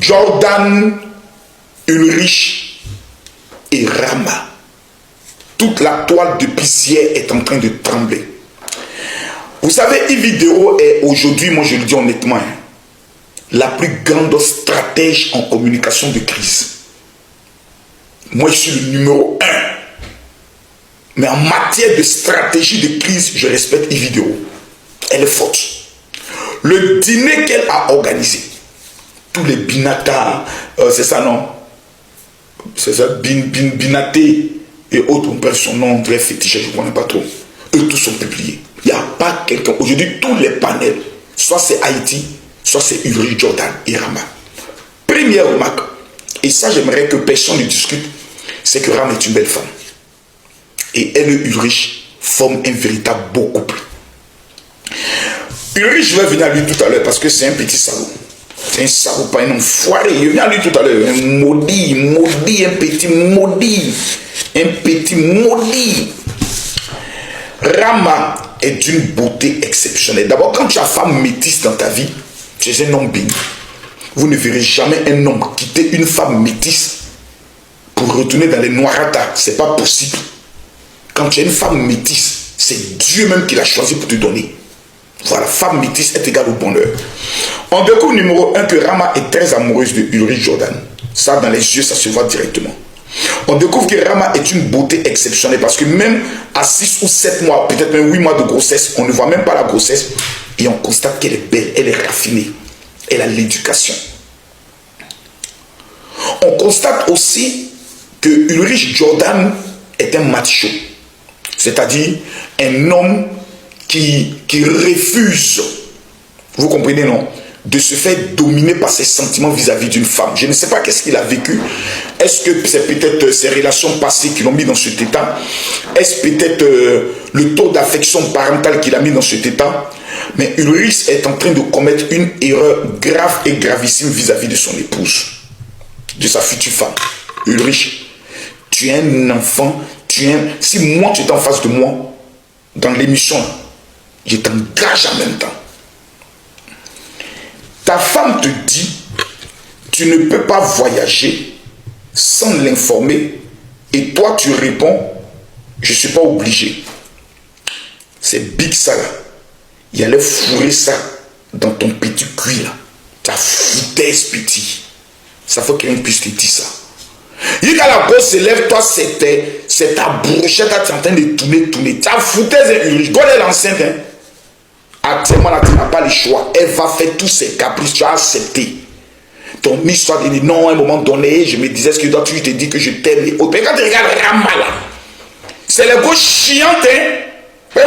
Jordan, Ulrich et Rama. Toute la toile de Pissière est en train de trembler. Vous savez, Yves est aujourd'hui, moi je le dis honnêtement, la plus grande stratège en communication de crise. Moi je suis le numéro 1. Mais en matière de stratégie de crise, je respecte Yves. Elle est forte. Le dîner qu'elle a organisé, tous les Binata, c'est ça non? C'est ça, Binaté et autres, on perd son nom très fétiche, je ne connais pas trop. Eux tous sont publiés. Il n'y a pas quelqu'un. Aujourd'hui, tous les panels, soit c'est Haïti, soit c'est Ulrich, Jordan et Rama. Première remarque, et ça j'aimerais que personne ne discute, c'est que Rama est une belle femme. Et elle et Ulrich forment un véritable beau couple. Ulrich, je vais venir à lui tout à l'heure parce que c'est un petit salaud. C'est un salaud, pas un enfoiré. Je viens à lui tout à l'heure. Un maudit, un petit maudit. Un petit maudit. Rama est d'une beauté exceptionnelle. D'abord, quand tu as femme métisse dans ta vie, tu es un homme béni. Vous ne verrez jamais un homme quitter une femme métisse pour retourner dans les noirata. Ce n'est pas possible. Quand tu es une femme métisse, c'est Dieu même qui l'a choisi pour te donner. Voilà, femme métisse est égale au bonheur. On découvre numéro 1 que Rama est très amoureuse de Ulrich Jordan. Ça, dans les yeux, ça se voit directement. On découvre que Rama est une beauté exceptionnelle parce que même à 6 ou 7 mois, peut-être même 8 mois de grossesse, on ne voit même pas la grossesse et on constate qu'elle est belle, elle est raffinée, elle a l'éducation. On constate aussi que Ulrich Jordan est un macho, c'est-à-dire un homme qui refuse, vous comprenez non, de se faire dominer par ses sentiments vis-à-vis d'une femme. Je ne sais pas qu'est-ce qu'il a vécu. Est-ce que c'est peut-être ses relations passées qui l'ont mis dans cet état? Est-ce peut-être le taux d'affection parentale qu'il a mis dans cet état? Mais Ulrich est en train de commettre une erreur grave et gravissime vis-à-vis de son épouse, de sa future femme. Ulrich, tu es un enfant, si moi tu es en face de moi, dans l'émission, je t'engage en même temps. Ta femme te dit, tu ne peux pas voyager sans l'informer et toi tu réponds, je ne suis pas obligé. C'est big ça là. Il allait fourrer ça dans ton petit cuir là. Ta foutaise petit. Ça faut que quelqu'un puisse te dire ça. Et quand la gosse se lève, toi c'est ta brochette, tu es en train de tourner. Ta foutaise est Ulrich. God est l'enceinte. Hein? Actuellement, là, tu n'as pas le choix. Elle va faire tous ses caprices. Tu as accepté. Ton histoire de dire non, à un moment donné, je me disais ce que toi, tu te dis que je t'aime. Mais quand tu regardes Rama là, c'est le go chiant. Go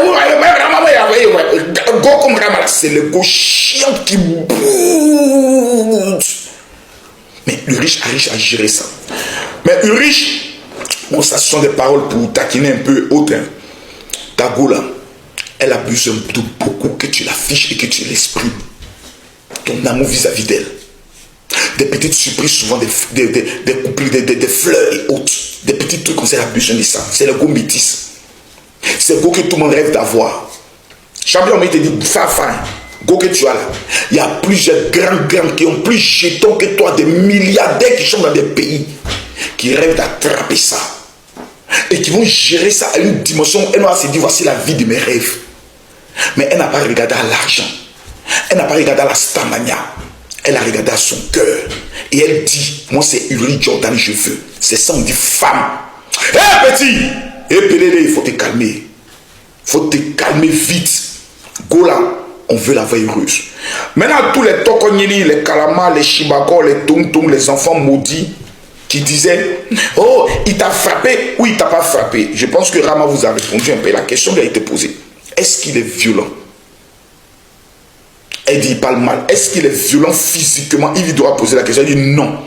comme Rama là, c'est le go chiant qui bouge. Mais Ulrich arrive à gérer ça. Mais Ulrich, bon, ça ce sont des paroles pour taquiner un peu haute. Hein. Ta go là, elle a besoin de beaucoup que tu l'affiches et que tu l'exprimes. Ton amour vis-à-vis d'elle. Des petites surprises, souvent des fleurs et autres. Des petits trucs comme ça, elle a besoin de ça. C'est le goût métis. C'est le goût que tout le monde rêve d'avoir. Champion, il te dit, fin, go que tu as là. Il y a plusieurs grands qui ont plus jetons que toi, des milliardaires qui sont dans des pays, qui rêvent d'attraper ça. Et qui vont gérer ça à une dimension. Elle va se dire, voici la vie de mes rêves. Mais elle n'a pas regardé à l'argent. Elle n'a pas regardé à la stamania. Elle a regardé à son cœur. Et elle dit, moi c'est Ulrich Jordan, je veux. C'est ça, on dit femme. Hé petit! Hé Pélédé, il faut te calmer. Il faut te calmer vite. Go là, on veut la voir heureuse. Maintenant, tous les tokonyeli, les kalamas, les chibakos, les tung-tung, les enfants maudits qui disaient, oh, il t'a frappé ou il t'a pas frappé. Je pense que Rama vous a répondu un peu. La question lui a été posée. Est-ce qu'il est violent? Elle dit, il parle mal. Est-ce qu'il est violent physiquement? Il lui doit poser la question. Il dit non.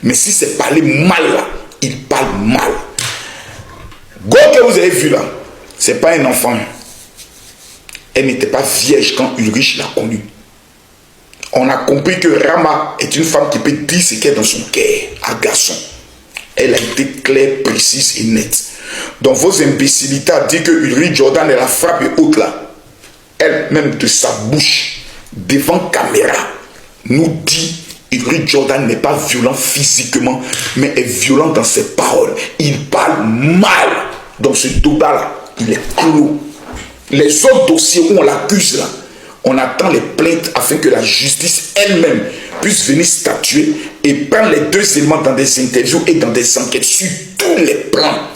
Mais si c'est parler mal là, il parle mal. Go que vous avez vu là, c'est pas un enfant. Elle n'était pas vierge quand Ulrich l'a connue. On a compris que Rama est une femme qui peut dire ce qu'elle est dans son cœur, un garçon. Elle a été claire, précise et nette. Donc vos imbécilités à dire que Ulrich Jordan est la frappe et autres là, elle-même de sa bouche, devant caméra, nous dit Ulrich Jordan n'est pas violent physiquement, mais est violent dans ses paroles. Il parle mal. Dans ce dossier-là, il est clos. Les autres dossiers où on l'accuse là, on attend les plaintes afin que la justice elle-même puisse venir statuer et prendre les deux éléments dans des interviews et dans des enquêtes sur tous les plans.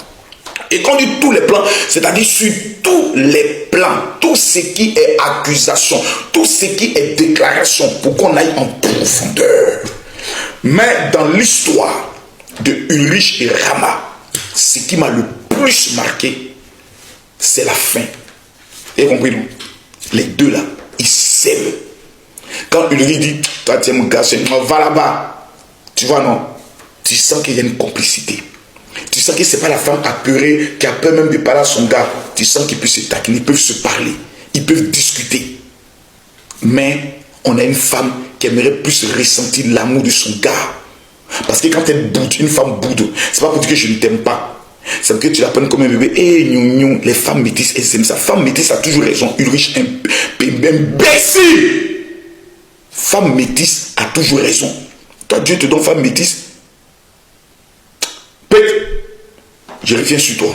Et quand on dit tous les plans, c'est-à-dire sur tous les plans, tout ce qui est accusation, tout ce qui est déclaration, pour qu'on aille en profondeur. Mais dans l'histoire de Ulrich et Rama, ce qui m'a le plus marqué, c'est la fin. Vous avez compris, non? Les deux là, ils s'aiment. Quand Ulrich dit, toi tu es mon gars, va là-bas, tu vois, non? Tu sens qu'il y a une complicité. Tu sens que ce n'est pas la femme apeurée qui a peur même de parler à son gars. Tu sens qu'ils peuvent se taquiner, ils peuvent se parler, ils peuvent discuter. Mais on a une femme qui aimerait plus ressentir l'amour de son gars. Parce que quand elle boude, une femme boude, c'est pas pour dire que je ne t'aime pas. C'est parce que tu la prends comme un bébé. Eh, les femmes métisses, elles aiment ça. Femme métisse a toujours raison. Ulrich, imbécile. Femme métisse a toujours raison. Toi, Dieu te donne femme métisse. Je reviens sur toi.